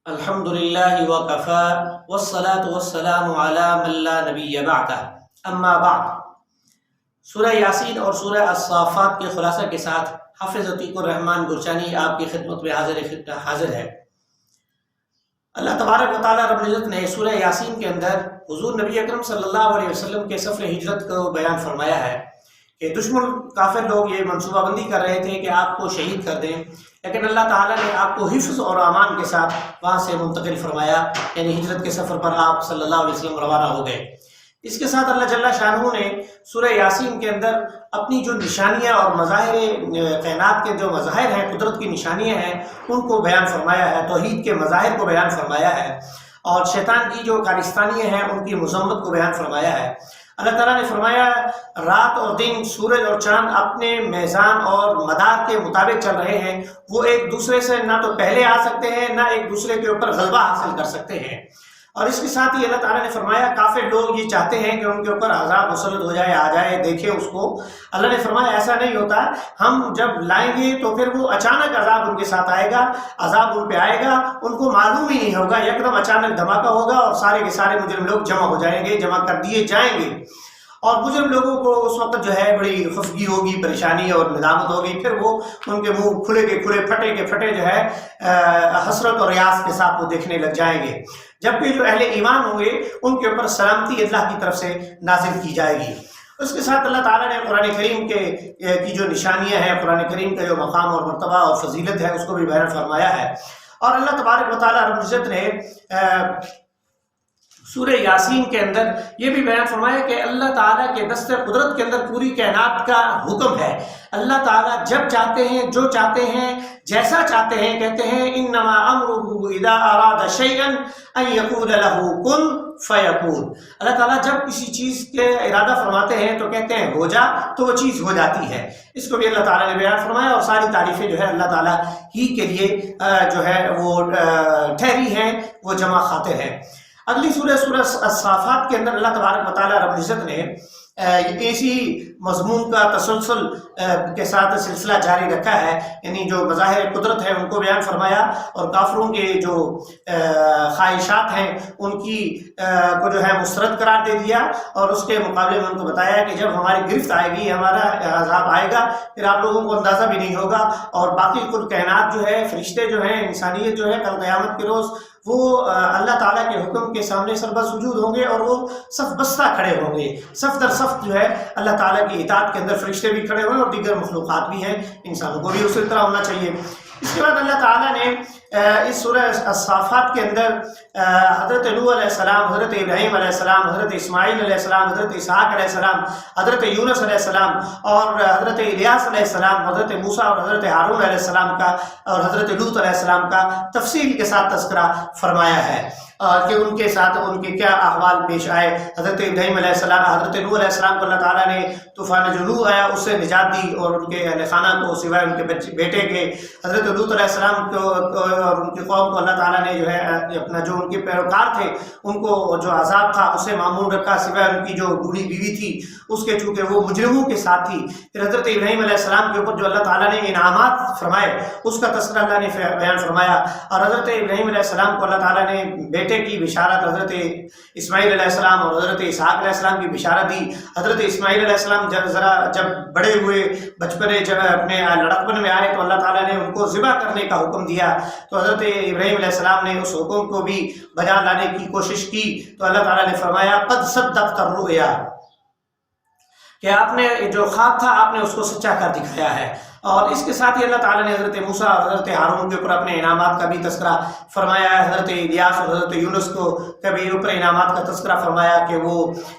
الحمدللہ وکفا والصلاة والسلام علی من لا نبی بعدہ اما بعد۔ سورہ یاسین اور سورہ الصافات کے خلاصہ کے ساتھ حافظ عتیق الرحمن گرچانی آپ کی خدمت میں حاضر ہے۔ اللہ تبارک و تعالیٰ رب العزت نے سورہ یاسین کے اندر حضور نبی اکرم صلی اللہ علیہ وسلم کے سفر ہجرت کو بیان فرمایا ہے کہ دشمن کافر لوگ یہ منصوبہ بندی کر رہے تھے کہ آپ کو شہید کر دیں، لیکن اللہ تعالیٰ نے آپ کو حفظ اور امان کے ساتھ وہاں سے منتقل فرمایا، یعنی ہجرت کے سفر پر آپ صلی اللہ علیہ وسلم روانہ ہو گئے۔ اس کے ساتھ اللہ جل شانہ نے سورہ یاسین کے اندر اپنی جو نشانیاں اور مظاہر کائنات کے جو مظاہر ہیں، قدرت کی نشانیاں ہیں، ان کو بیان فرمایا ہے، توحید کے مظاہر کو بیان فرمایا ہے، اور شیطان کی جو کارستانیاں ہیں ان کی مذمت کو بیان فرمایا ہے۔ اللہ تعالیٰ نے فرمایا رات اور دن، سورج اور چاند اپنے میزان اور مدار کے مطابق چل رہے ہیں، وہ ایک دوسرے سے نہ تو پہلے آ سکتے ہیں نہ ایک دوسرے کے اوپر غلبہ حاصل کر سکتے ہیں۔ اور اس کے ساتھ ہی اللہ تعالیٰ نے فرمایا کافر لوگ یہ چاہتے ہیں کہ ان کے اوپر عذاب مسلط ہو جائے، آ جائے، دیکھیں اس کو۔ اللہ نے فرمایا ایسا نہیں ہوتا، ہم جب لائیں گے تو پھر وہ اچانک عذاب ان کے ساتھ آئے گا، عذاب ان پہ آئے گا، ان کو معلوم ہی نہیں ہوگا، یکدم اچانک دھماکہ ہوگا اور سارے کے سارے مجرم لوگ جمع ہو جائیں گے، جمع کر دیے جائیں گے، اور مجرم لوگوں کو اس وقت جو ہے بڑی خفگی ہوگی، پریشانی اور ندامت ہوگی، پھر وہ ان کے منہ کھلے کے کھلے، پھٹے کے پھٹے جو ہے حسرت اور ریاض کے ساتھ وہ دیکھنے لگ جائیں گے، جبکہ جو اہل ایمان ہوں گے ان کے اوپر سلامتی اللہ کی طرف سے نازل کی جائے گی۔ اس کے ساتھ اللہ تعالیٰ نے قرآن کریم کی جو نشانیاں ہیں، قرآن کریم کا جو مقام اور مرتبہ اور فضیلت ہے، اس کو بھی بیان فرمایا ہے۔ اور اللہ تبارک و تعالیٰ رب العزت نے سورہ یاسین کے اندر یہ بھی بیان فرمایا کہ اللہ تعالیٰ کے دست قدرت کے اندر پوری کائنات کا حکم ہے۔ اللہ تعالیٰ جب چاہتے ہیں، جو چاہتے ہیں، جیسا چاہتے ہیں، کہتے ہیں انما امرہ اذا اراد شیئا ان یقول له کن فیکون۔ اللہ تعالیٰ جب کسی چیز کے ارادہ فرماتے ہیں تو کہتے ہیں ہو جا، تو وہ چیز ہو جاتی ہے۔ اس کو بھی اللہ تعالیٰ نے بیان فرمایا، اور ساری تعریفیں جو ہے اللہ تعالیٰ ہی کے لیے جو ہے وہ ٹھہری ہیں، وہ جمع خاطر ہیں۔ اگلی سورہ الصافات کے اندر اللہ تبارک و تعالیٰ رب العزت نے اسی مضمون کا تسلسل کے ساتھ سلسلہ جاری رکھا ہے، یعنی جو مظاہر قدرت ہیں ان کو بیان فرمایا، اور کافروں کے جو خواہشات ہیں ان کی کو جو ہے مسترد قرار دے دیا، اور اس کے مقابلے میں ان کو بتایا کہ جب ہماری گرفت آئے گی، ہمارا عذاب آئے گا، پھر آپ لوگوں کو اندازہ بھی نہیں ہوگا، اور باقی کل کائنات جو ہے، فرشتے جو ہیں، انسانیت جو ہے، کل قیامت کے روز وہ اللہ تعالیٰ کے حکم کے سامنے سربہ سجود ہوں گے، اور وہ صف بستہ کھڑے ہوں گے، صف در صف جو ہے اللہ تعالیٰ کی اطاعت کے اندر فرشتے بھی کھڑے ہوئے اور دیگر مخلوقات بھی ہیں، انسانوں کو بھی اسی طرح ہونا چاہیے۔ اس کے بعد اللہ تعالیٰ نے اس سورہ الصافات کے اندر حضرت نوح علیہ السلام، حضرت ابراہیم علیہ السلام، حضرت اسماعیل علیہ السلام، حضرت اسحاق علیہ السلام، حضرت یونس علیہ السلام، اور حضرت الیاس علیہ السلام، حضرت موسیٰ اور حضرت ہارون علیہ السلام کا، اور حضرت لوط علیہ السلام کا تفصیل کے ساتھ تذکرہ فرمایا ہے کہ ان کے ساتھ ان کے کیا احوال پیش آئے۔ حضرت ابراہیم علیہ السلام، حضرت نوح علیہ السلام کو اللہ تعالیٰ نے طوفان جو نوح آیا اس سے نجات دی، اور ان کے اہل خانہ کو سوائے ان کے بیٹے کے، حضرت لوط علیہ السلام کو اور ان کی قوم کو اللہ تعالیٰ نے جو ہے اپنا جو ان کے پیروکار تھے ان کو جو عذاب تھا اسے معمول رکھا، سوائے ان کی جو بوڑھی بیوی تھی اس کے، چونکہ وہ مجرموں کے ساتھ تھی۔ پھر حضرت ابراہیم علیہ السلام کے اوپر جو اللہ تعالیٰ نے انعامات فرمائے اس کا تذکرہ اللہ نے بیان فرمایا، اور حضرت ابراہیم علیہ السلام کو اللہ تعالیٰ نے بیٹے کی بشارت، حضرت اسماعیل علیہ السلام اور حضرت اسحاق علیہ السلام کی بشارت دی۔ حضرت اسماعیل علیہ السلام جب بڑے ہوئے، بچپنے جب اپنے لڑکپن میں آئے تو اللہ تعالیٰ نے ان کو ذبح کرنے کا حکم دیا، تو حضرت ابراہیم علیہ السلام نے اس حکم کو بھی بجا لانے کی کوشش کی، تو اللہ تعالیٰ نے فرمایا قد صدقت الرؤیا، کہ آپ نے جو خواب تھا آپ نے اس کو سچا کر دکھایا ہے۔ اور اس کے ساتھ ہی اللہ تعالیٰ نے حضرت موسیٰ اور حضرت ہارون کے اوپر اپنے انعامات کا بھی تذکرہ فرمایا ہے۔ حضرت الیاس اور حضرت یونس کو کبھی اوپر انعامات کا تذکرہ فرمایا کہ وہ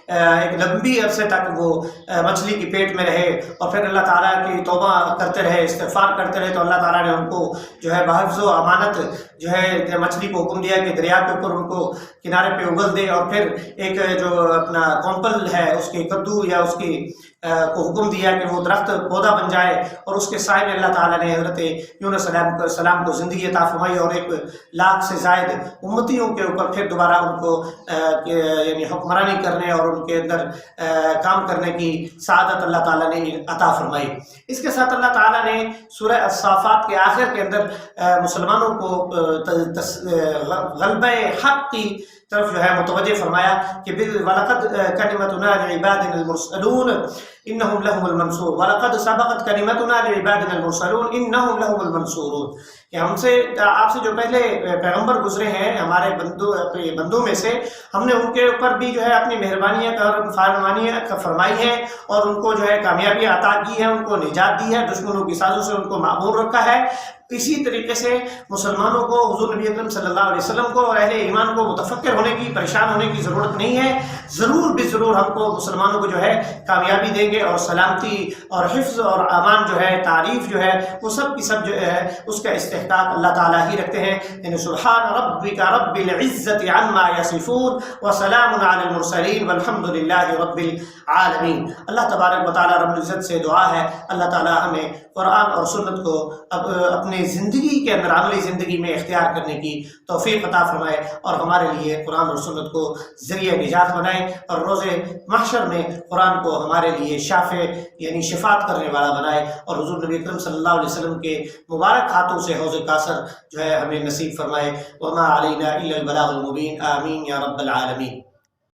ایک لمبی عرصے تک وہ مچھلی کی پیٹ میں رہے، اور پھر اللہ تعالیٰ کی توبہ کرتے رہے، استغفار کرتے رہے، تو اللہ تعالیٰ نے ان کو جو ہے بحفظ و امانت جو ہے مچھلی کو حکم دیا کہ دریا کے اوپر ان کو کنارے پہ اگل دے، اور پھر ایک جو اپنا کمپل ہے اس کے کدو یا اس کی کو حکم دیا کہ وہ درخت پودا بن جائے اور اس کے سائے میں اللہ تعالیٰ نے حضرت یونس علیہ السلام کو زندگی عطا فرمائی اور 1,00,000 سے زائد امتیوں کے اوپر پھر دوبارہ ان کو یعنی حکمرانی کرنے اور ان کے اندر کام کرنے کی سعادت اللہ تعالیٰ نے عطا فرمائی۔ اس کے ساتھ اللہ تعالیٰ نے سورہ الصافات کے آخر کے اندر مسلمانوں کو غلبہ حق کی طرف جو ہے متوجہ فرمایا کہ وَلَقَدْ كَلِمَتُنَا لِعِبَادِنَا الْمُرْسَلُونَ إِنَّهُمْ لَهُمُ الْمَنْصُورُونَ وَلَقَدْ سَبَقَتْ كَلِمَتُنَا لِعِبَادِنَا الْمُرْسَلُونَ إِنَّهُمْ لَهُمُ الْمَنْصُورُونَ کہ ہم سے آپ سے جو پہلے پیغمبر گزرے ہیں ہمارے بندوں میں سے، ہم نے ان کے اوپر بھی جو ہے اپنی مہربانیاں فرمائی ہے اور ان کو جو ہے کامیابی عطا کی ہے، ان کو نجات دی ہے، دشمنوں کی سازوں سے ان کو معمور رکھا ہے۔ اسی طریقے سے مسلمانوں کو حضور نبی اکرم صلی اللہ علیہ وسلم کو اور اہل ایمان کو متفکر ہونے کی، پریشان ہونے کی ضرورت نہیں ہے۔ ضرور بھی ضرور ہم کو مسلمانوں کو جو ہے کامیابی دیں گے اور سلامتی اور حفظ اور امان جو ہے، تعریف جو ہے، وہ سب کی سب جو ہے اس کا استحقاق اللہ تعالیٰ ہی رکھتے ہیں۔ یعنی سبحان ربک رب العزت عما یصفون وسلام علی المرسلین والحمد للہ رب العالمین۔ اللہ تبارک و تعالیٰ رب العزت سے دعا ہے اللہ تعالیٰ ہمیں قرآن اور سنت کو اپنے زندگی کے اندر، عملی زندگی میں اختیار کرنے کی توفیق عطا فرمائے اور ہمارے لیے قرآن اور سنت کو ذریعہ نجات بنائے اور روز محشر میں قرآن کو ہمارے لیے شافع یعنی شفاعت کرنے والا بنائے اور حضور نبی اکرم صلی اللہ علیہ وسلم کے مبارک ہاتھوں سے حوض کوثر جو ہے ہمیں نصیب فرمائے۔ وما علینا الا البلاغ المبین، آمین یا رب العالمین۔